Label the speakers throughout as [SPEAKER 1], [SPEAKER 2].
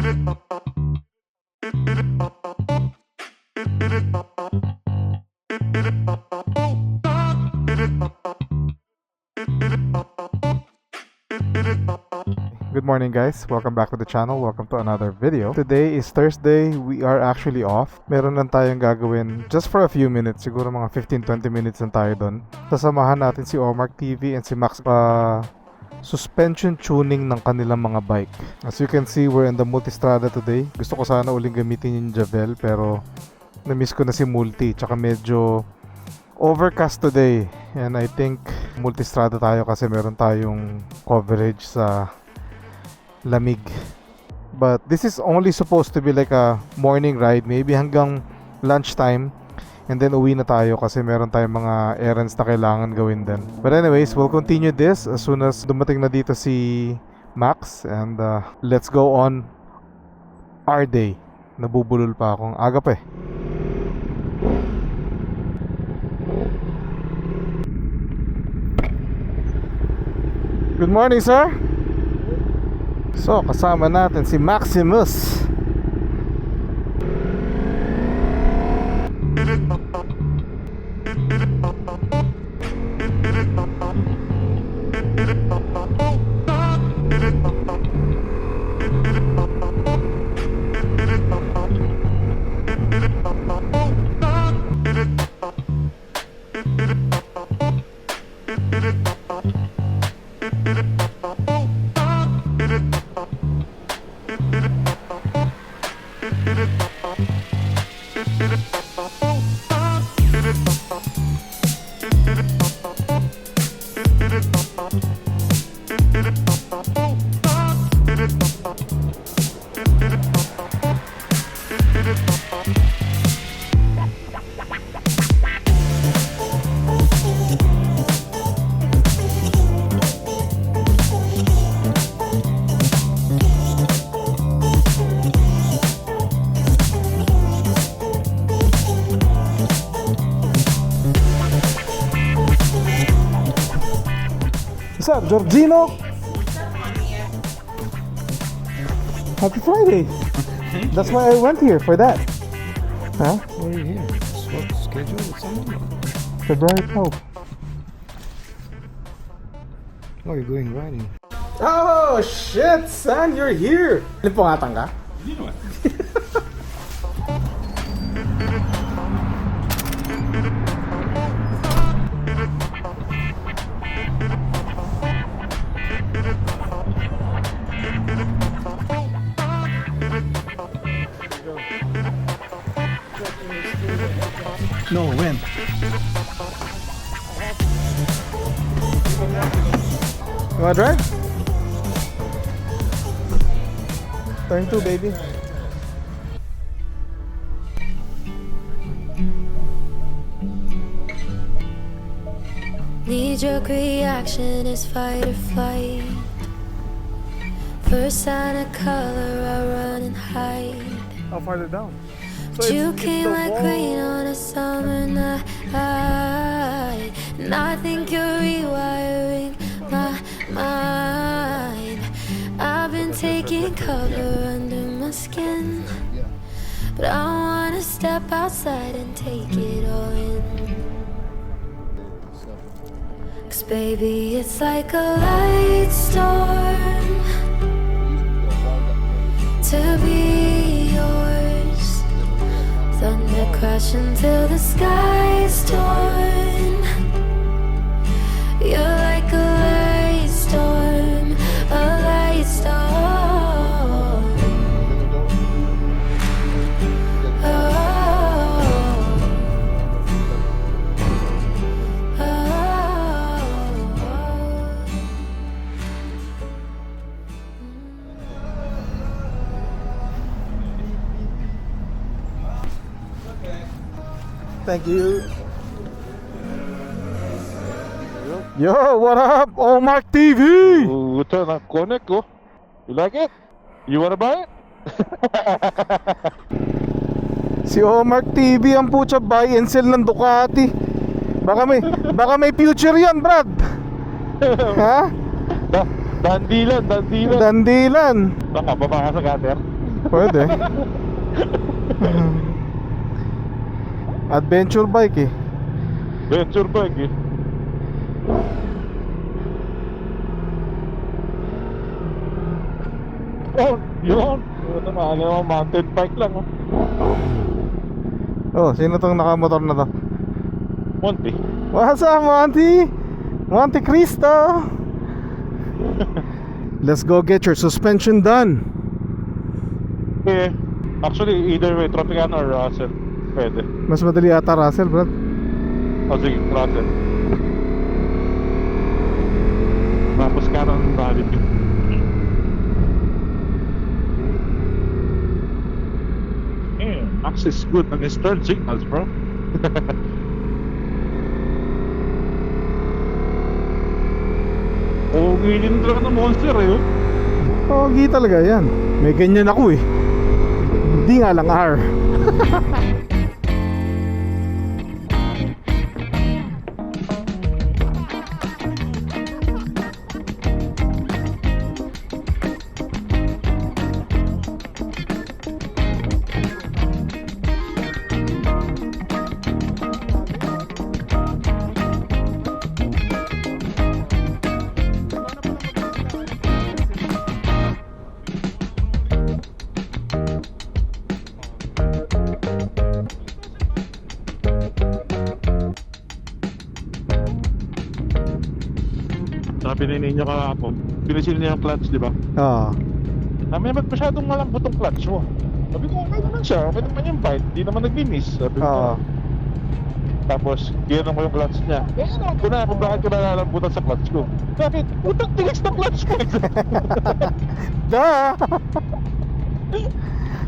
[SPEAKER 1] Good morning guys, welcome back to the channel, welcome to another video. Today is Thursday, we are actually off. Meron lang tayong gagawin just for a few minutes, siguro mga 15-20 minutes lang tayo doon. Sasamahan natin si Omark TV and si Max pa suspension tuning ng kanilang mga bike. As you can see, we're in the Multistrada today. Gusto ko sana uling gamitin yung Javel pero na-miss ko na si Multi, tsaka medyo overcast today and I think Multistrada tayo kasi meron tayong coverage sa lamig. But this is only supposed to be like a morning ride, maybe hanggang lunchtime, and then uwi na tayo kasi meron tayong mga errands na kailangan gawin din. But anyways, we'll continue this as soon as dumating na dito si Max, and let's go on our day. Nabubulol pa akong aga pa eh. Good morning, sir. So, kasama natin si Maximus. What's up, Georgino? Happy Friday. That's why I went here for that. Huh?
[SPEAKER 2] Why are you here? Swap schedule with someone?
[SPEAKER 1] February 12.
[SPEAKER 2] Oh, you're going riding.
[SPEAKER 1] Oh shit, son, you're here. Limpungatan ka?
[SPEAKER 2] Hindi naman.
[SPEAKER 1] No, when? You wanna drive? Turn 2, baby.
[SPEAKER 3] Knee-jerk reaction is fight or flight. First sign of color, I run and hide.
[SPEAKER 1] How farther down?
[SPEAKER 3] But you came like rain on a summer night, and I think you're rewiring my mind. I've been taking cover under my skin, but I wanna step outside and take it all in. 'Cause baby, it's like a light storm to be yours. Thunder crashing till the sky's torn. You're like a light storm, a light storm. Oh, oh, oh.
[SPEAKER 1] Thank you. Yo, what up? Omark TV!
[SPEAKER 4] Ito na connect ko. You like it? You wanna buy it?
[SPEAKER 1] Si Omark TV ang putya buy and sell ng Ducati. Baka may future yan, Brad. Ha?
[SPEAKER 4] Dandilan.
[SPEAKER 1] Dandilan.
[SPEAKER 4] Baka baba ka sa gutter.
[SPEAKER 1] Pwede. Adventure bike eh.
[SPEAKER 4] Venture bike eh. Oh, yun. Ito na, ano, mountain bike lang. Oh.
[SPEAKER 1] Oh, sino tong nakamotor na to?
[SPEAKER 4] Monty.
[SPEAKER 1] What's up, Monty? Monte Cristo. Let's go get your suspension done.
[SPEAKER 4] Eh, actually, either way, Tropicana or Russell. Pwede.
[SPEAKER 1] Mas madali ata Russell, Brad.
[SPEAKER 4] O sige, Russell. Tapos karon balik. Access good on his turn signals, bro. Okay din talaga ng monster eh. Oh.
[SPEAKER 1] Pogi talaga yan. May ganyan ako eh. Hindi nga lang R.
[SPEAKER 4] Sabi ni ninyo kahapon, pinisil niya yung clutch, di ba?
[SPEAKER 1] Oo.
[SPEAKER 4] May masyadong malambot ang clutch mo. Sabi ko, okay naman siya, okay naman yung bite, di naman nag-miss. Sabi ko,
[SPEAKER 1] Oo.
[SPEAKER 4] tapos, ginanong ko yung clutch niya. Eh, ano ko na kung bakit ko nalalambutan sa clutch ko. Bakit? Utang tigas na clutch ko.
[SPEAKER 1] Duh!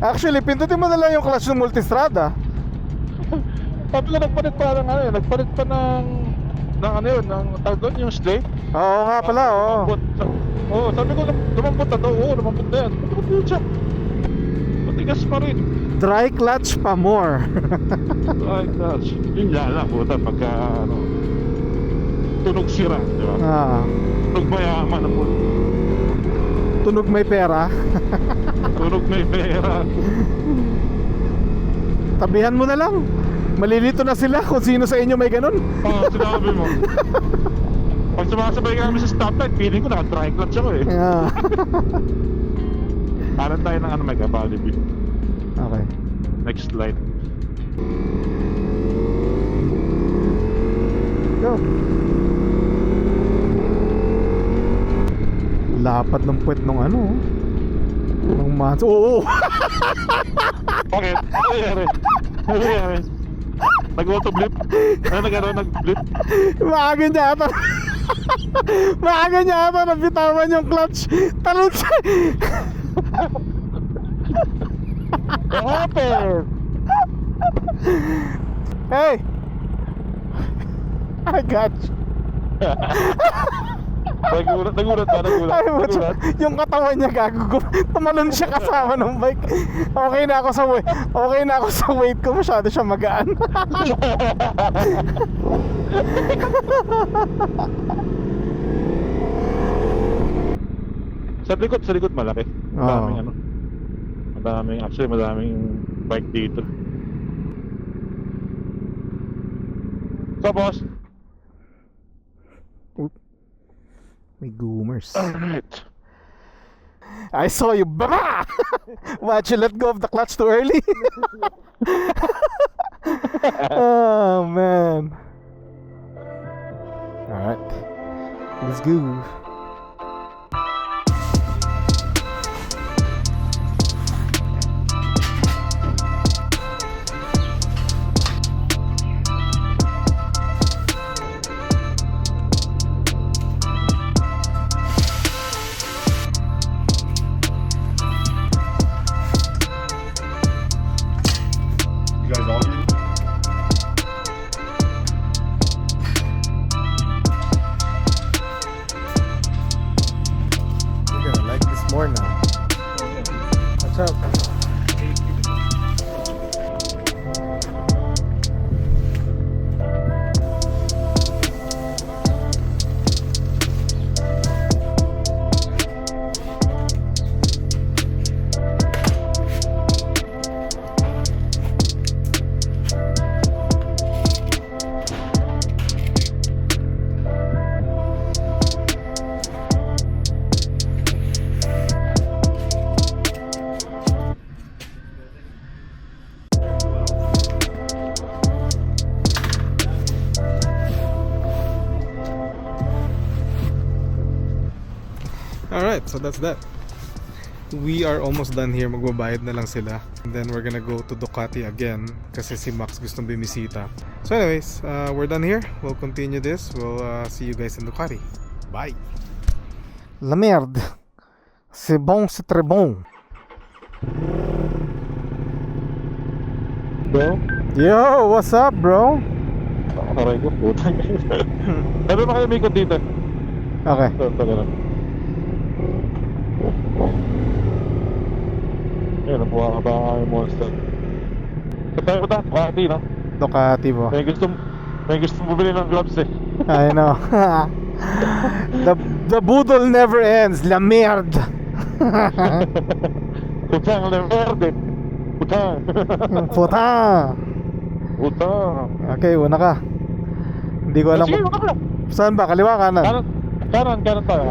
[SPEAKER 1] Actually, pindutin mo na lang yung clutch ng multistrada.
[SPEAKER 4] Sabi ko, nagpalit pa ng ano yun, nagpalit pa ng ano yun, ng tawag doon, yung slate.
[SPEAKER 1] Oo nga pala, oo.
[SPEAKER 4] Oo, sabi ko, lumambot na to. Oo, lumambot na yan. Lumambot siya. Matigas pa rin.
[SPEAKER 1] Dry clutch pa more.
[SPEAKER 4] Ay, gosh. Yun nga lang, puta, pagka, ano, tunog sira, di ba? Tunog mayaman na po.
[SPEAKER 1] Tunog may pera.
[SPEAKER 4] Tunog may pera.
[SPEAKER 1] Tabihan mo na lang. Malilito na sila kung sino sa inyo may ganun.
[SPEAKER 4] Oo, sinabi mo. Pag sumasabay kami sa stoplight, feeling ko naka-dry clutch ako eh.
[SPEAKER 1] Yeah.
[SPEAKER 4] Parang tayo ng ano, mega body view.
[SPEAKER 1] Okay.
[SPEAKER 4] Next slide.
[SPEAKER 1] Go. Lapad ng puwet nung ano. Nung mas. Oo.
[SPEAKER 4] Bakit? Ano nangyari? Ano nangyari? Nag-auto-blip? Ano nagkaroon nag-blip?
[SPEAKER 1] Maaga niya ata. Maaga niya ata nabitawan yung clutch. Talon siya.
[SPEAKER 4] What happened?
[SPEAKER 1] Hey. I got you.
[SPEAKER 4] Nagulat ba?
[SPEAKER 1] Ay,
[SPEAKER 4] Nagulat?
[SPEAKER 1] yung katawan niya gago. Tumalon siya kasama ng bike. Okay na ako sa weight. Okay na ako sa weight ko. Masyado siya magaan.
[SPEAKER 4] Sa likod malaki. Madaming
[SPEAKER 1] Oo.
[SPEAKER 4] ano. Madaming bike dito. So boss,
[SPEAKER 1] May goomers.
[SPEAKER 4] alright.
[SPEAKER 1] I saw you. Baba! Watch you let go of the clutch too early. Oh man. Alright. Let's go.
[SPEAKER 5] You guys all here?
[SPEAKER 1] You're gonna like this more now. What's up? So that's that. We are almost done here. Magbabayad na lang sila. And then we're gonna go to Ducati again kasi si Max gustong bimisita. So anyways, we're done here. We'll continue this. We'll see you guys in Ducati. Bye! La merde! C'est bon, c'est très bon!
[SPEAKER 4] Bro,
[SPEAKER 1] Yo! What's up, bro?
[SPEAKER 4] aray ko, putang. Sabi ba kayo may ikot dito?
[SPEAKER 1] Okay.
[SPEAKER 4] Ito lang. Ayun, nabuha ka ba yung monster? Kaya ko ta, Ducati, no?
[SPEAKER 1] Ducati po.
[SPEAKER 4] May gusto bumili ng gloves eh.
[SPEAKER 1] I know. the boodle never ends. La merde!
[SPEAKER 4] Putang, leverde. Putang.
[SPEAKER 1] Puta!
[SPEAKER 4] Putang.
[SPEAKER 1] Okay, una ka. Hindi ko alam
[SPEAKER 4] Sige,
[SPEAKER 1] kung...
[SPEAKER 4] wala.
[SPEAKER 1] Saan ba? Kaliwa, kanan?
[SPEAKER 4] Kanan tayo.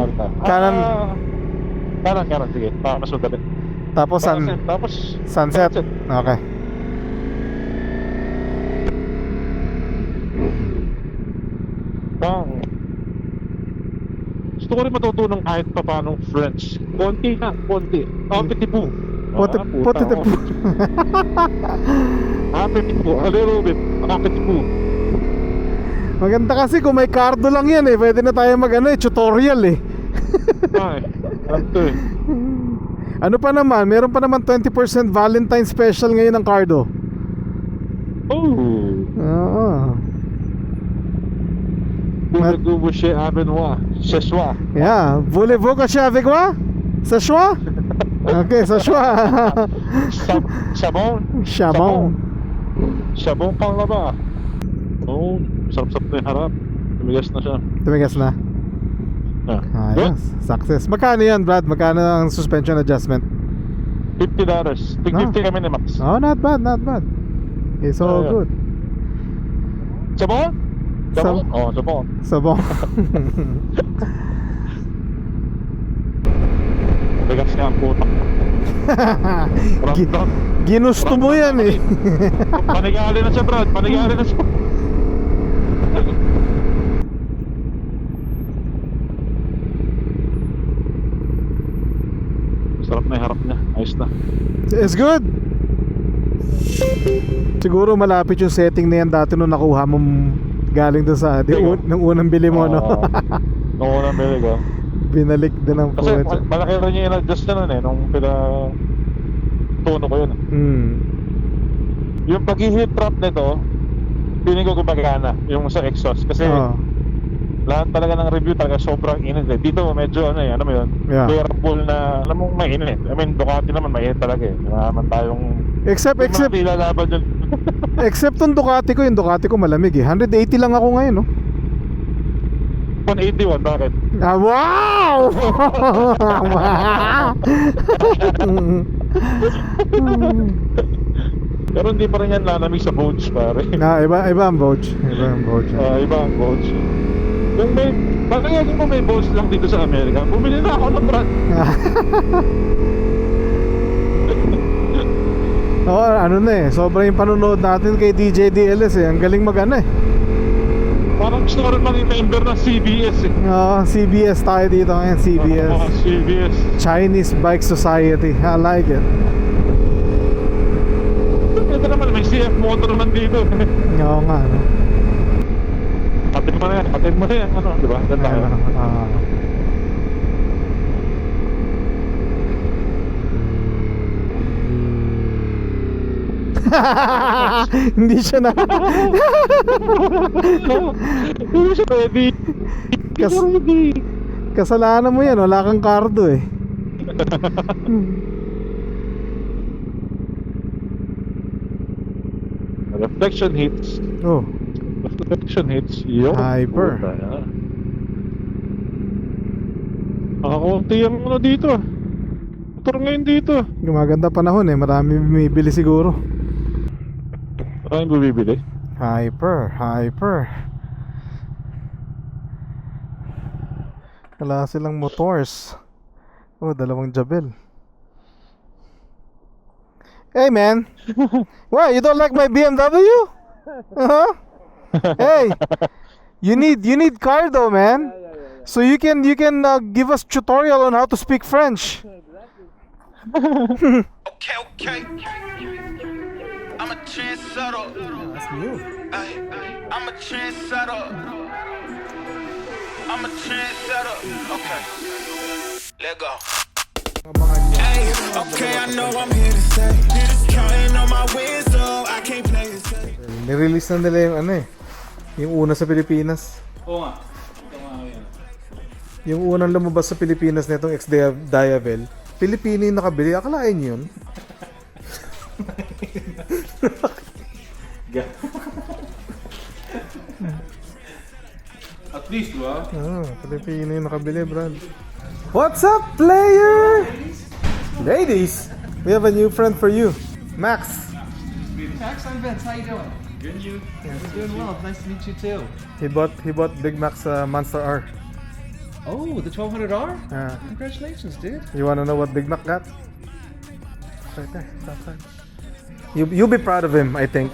[SPEAKER 1] Kanan.
[SPEAKER 4] Kanan, sige. Para mas madali.
[SPEAKER 1] Tapos
[SPEAKER 4] Tapos
[SPEAKER 1] sunset? Okay.
[SPEAKER 4] Bang. Gusto ko rin matutunong kahit pa paano French. Konti. Appetifu.
[SPEAKER 1] Potete.
[SPEAKER 4] Appetifu. A little bit. Appetifu.
[SPEAKER 1] Maganda kasi kung may cardo lang yan eh. Pwede na tayo tutorial eh.
[SPEAKER 4] Ay, ito eh.
[SPEAKER 1] Ano pa naman? Meron pa naman 20% Valentine special ngayon ng cardo.
[SPEAKER 4] Oh.
[SPEAKER 1] Oo.
[SPEAKER 4] Voulez-vous chez Avenois? Chez soi.
[SPEAKER 1] Yeah. Voulez-vous que avec moi? Sa choix? Okay, sa choix.
[SPEAKER 4] Sabon. Sabon pang laba. Oh, sarap-sarap na yung harap. Tumigas na siya.
[SPEAKER 1] Tumigas na. Ayos. Success. Magkano yan, Brad? Magkano ang suspension adjustment?
[SPEAKER 4] $50. Tig 50 kami ni Max.
[SPEAKER 1] Oh, not bad. It's all
[SPEAKER 4] Yeah.
[SPEAKER 1] good.
[SPEAKER 4] Sabon?
[SPEAKER 1] Sab-
[SPEAKER 4] Oh, sabon.
[SPEAKER 1] Sabong.
[SPEAKER 4] Bigas niya ang puto.
[SPEAKER 1] Ginusto mo yan eh.
[SPEAKER 4] Panigali na siya, Brad. Panigali na siya. Sarap na yung harap niya. Ayos na.
[SPEAKER 1] It's good. Siguro malapit yung setting na yan dati nung nakuha mo galing doon sa nung unang bili mo, no?
[SPEAKER 4] Nung unang bili ko.
[SPEAKER 1] Binalik din ang
[SPEAKER 4] Kasi
[SPEAKER 1] puwet.
[SPEAKER 4] malaki rin yung in-adjust na nun eh. Nung tuno ko yun. Yung pag-heat trap nito, feeling ko gumagana yung sa exhaust. Kasi lahat talaga ng review talaga sobrang init eh. Dito medyo ano mo yun,
[SPEAKER 1] Yeah.
[SPEAKER 4] bearable na, alam mo mainit. I mean, Ducati naman mainit talaga eh. Wala naman tayong
[SPEAKER 1] Except
[SPEAKER 4] lalaban dyan.
[SPEAKER 1] except yung Ducati ko malamig eh. 180 lang ako ngayon, no?
[SPEAKER 4] 181, bakit?
[SPEAKER 1] Ah, wow!
[SPEAKER 4] Pero hindi pa rin yan lalamig sa boats, pare.
[SPEAKER 1] Iba ang Vouch. Iba
[SPEAKER 4] Iba ang boats. Kung may, bakit kung may boats lang dito sa Amerika, bumili na ako ng brand.
[SPEAKER 1] Oo, ano na eh. Sobrang yung panonood natin kay DJ DLS eh. Ang galing mag-ano eh.
[SPEAKER 4] Parang gusto ko rin maging member ng CBS eh.
[SPEAKER 1] Oo, CBS tayo dito ngayon. CBS.
[SPEAKER 4] CBS.
[SPEAKER 1] Chinese Bike Society. I like it.
[SPEAKER 4] Ito naman, may CF motor naman dito.
[SPEAKER 1] Oo nga, no?
[SPEAKER 4] Katid mo na yan, ano, di ba? Ganda tayo.
[SPEAKER 1] Hindi siya na.
[SPEAKER 4] Hindi siya ready.
[SPEAKER 1] Kasalanan mo yan, wala kang cardo eh.
[SPEAKER 4] Reflection hits.
[SPEAKER 1] Oh,
[SPEAKER 4] Reflection hits. Yo.
[SPEAKER 1] Hyper.
[SPEAKER 4] Nakakunti yung ano dito. Motor ngayon dito.
[SPEAKER 1] gumaganda panahon eh. Marami bumibili siguro.
[SPEAKER 4] Maraming bumibili.
[SPEAKER 1] Hyper. Wala silang motors. Oh, dalawang Jabel. Hey man. What? You don't like my BMW? Huh? Hey. You need cardo, man. So you can give us tutorial on how to speak French.
[SPEAKER 6] Okay. I'm a trendsetter.
[SPEAKER 2] That's new.
[SPEAKER 6] I'm a trendsetter. I'm a trendsetter. Okay. Let go. Hey, okay, I know I'm here to stay. Counting on my wins, so I can't play it safe.
[SPEAKER 1] Nirelease na nila yung ano eh. Yung una sa Pilipinas.
[SPEAKER 7] Oo nga.
[SPEAKER 1] Yung unang lumabas sa Pilipinas nitong ex-Diavel. Pilipino yung nakabili. Akalain yun.
[SPEAKER 7] At least, di ba?
[SPEAKER 1] Pilipino yung nakabili, Brad. What's up, player? Ladies, we have a new friend for you. Max.
[SPEAKER 8] Max, I'm Vince. How you doing?
[SPEAKER 7] Good and you?
[SPEAKER 8] I'm doing well. Nice to meet you too.
[SPEAKER 1] He bought Big Mac's Monster R.
[SPEAKER 8] Oh, the 1200R?
[SPEAKER 1] Uh,
[SPEAKER 8] Congratulations, dude.
[SPEAKER 1] you wanna know what Big Mac got? Right there, it's outside. You'll be proud of him, I think.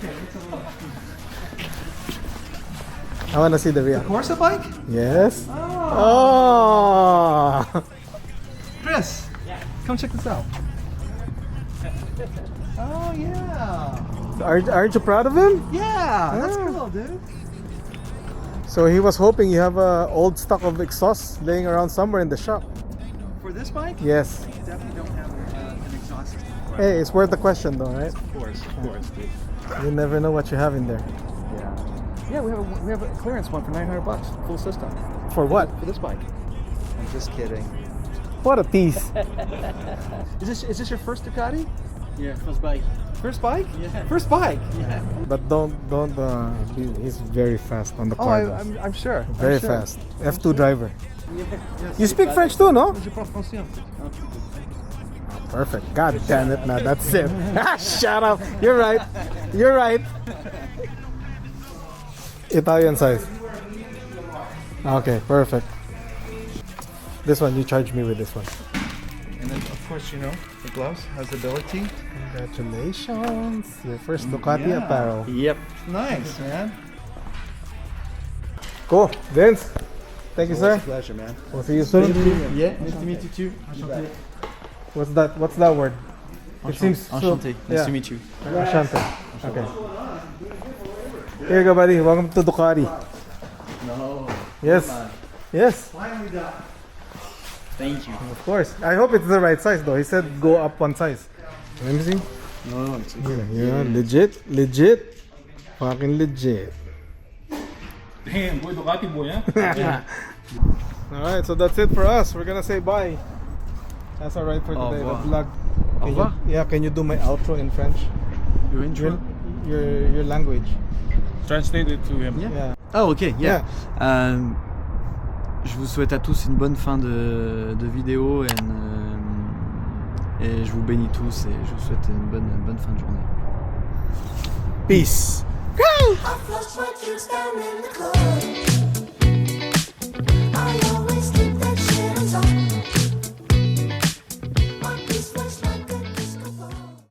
[SPEAKER 1] I wanna see the reaction.
[SPEAKER 8] Corsa bike?
[SPEAKER 1] Yes. Oh.
[SPEAKER 8] Chris, come check this out. Oh yeah.
[SPEAKER 1] Aren't you proud of him?
[SPEAKER 8] Yeah, that's
[SPEAKER 1] Ah.
[SPEAKER 8] cool, dude.
[SPEAKER 1] So he was hoping you have a old stock of exhaust laying around somewhere in the shop.
[SPEAKER 8] For this bike,
[SPEAKER 1] Yes.
[SPEAKER 8] you definitely don't have an exhaust system.
[SPEAKER 1] Hey, it's worth the question though, right?
[SPEAKER 8] Of course, dude.
[SPEAKER 1] You never know what you have in there.
[SPEAKER 8] Yeah, we have a clearance one for $900, full system
[SPEAKER 1] For what?
[SPEAKER 8] for this bike. I'm just kidding.
[SPEAKER 1] What a piece.
[SPEAKER 8] Is this your first Ducati?
[SPEAKER 7] Yeah, first bike.
[SPEAKER 8] First bike?
[SPEAKER 7] Yeah.
[SPEAKER 8] First bike.
[SPEAKER 7] Yeah.
[SPEAKER 1] But don't he's very fast on the
[SPEAKER 8] Oh,
[SPEAKER 1] car.
[SPEAKER 8] I'm sure.
[SPEAKER 1] Very
[SPEAKER 8] I'm sure.
[SPEAKER 1] fast. F2 driver. You speak French too, no?
[SPEAKER 8] Je parle français.
[SPEAKER 1] Perfect. God damn it, now that's it. Shut up. You're right. You're right. Italian size. Okay, perfect. This one, you charge me with this one.
[SPEAKER 8] And then, of course, the gloves has ability.
[SPEAKER 1] Congratulations. Your first Ducati
[SPEAKER 8] Yeah.
[SPEAKER 1] apparel.
[SPEAKER 7] Yep.
[SPEAKER 8] Nice, man.
[SPEAKER 1] Cool. Vince, thank you, sir.
[SPEAKER 8] Pleasure, man.
[SPEAKER 1] We'll see you soon.
[SPEAKER 8] Yeah, nice to meet you too.
[SPEAKER 1] What's that? What's that word? It seems so,
[SPEAKER 7] Enchanté. Nice
[SPEAKER 1] yeah.
[SPEAKER 7] to meet you.
[SPEAKER 1] Enchanté. Okay. Here you go, buddy. Welcome to Ducati.
[SPEAKER 7] No.
[SPEAKER 1] Yes. Yes.
[SPEAKER 7] Thank you.
[SPEAKER 1] Of course. I hope it's the right size though. He said go up one size. Let me see.
[SPEAKER 7] No, it's
[SPEAKER 1] Yeah, legit. Fucking legit.
[SPEAKER 7] Damn, boy, Ducati boy, huh?
[SPEAKER 1] Alright, so that's it for us. We're gonna say bye. That's alright for
[SPEAKER 7] Au
[SPEAKER 1] today. The
[SPEAKER 7] revoir.
[SPEAKER 1] vlog.
[SPEAKER 7] Au revoir.
[SPEAKER 1] Can you do my outro in French?
[SPEAKER 7] Your intro?
[SPEAKER 1] Your language.
[SPEAKER 7] Translate it to him.
[SPEAKER 1] Yeah.
[SPEAKER 9] Ah ok,
[SPEAKER 1] Yeah.
[SPEAKER 9] Je vous souhaite à tous une bonne fin de vidéo et je vous bénis tous et je vous souhaite une bonne fin de journée.
[SPEAKER 1] Peace.
[SPEAKER 3] I flush my drinks down in the club.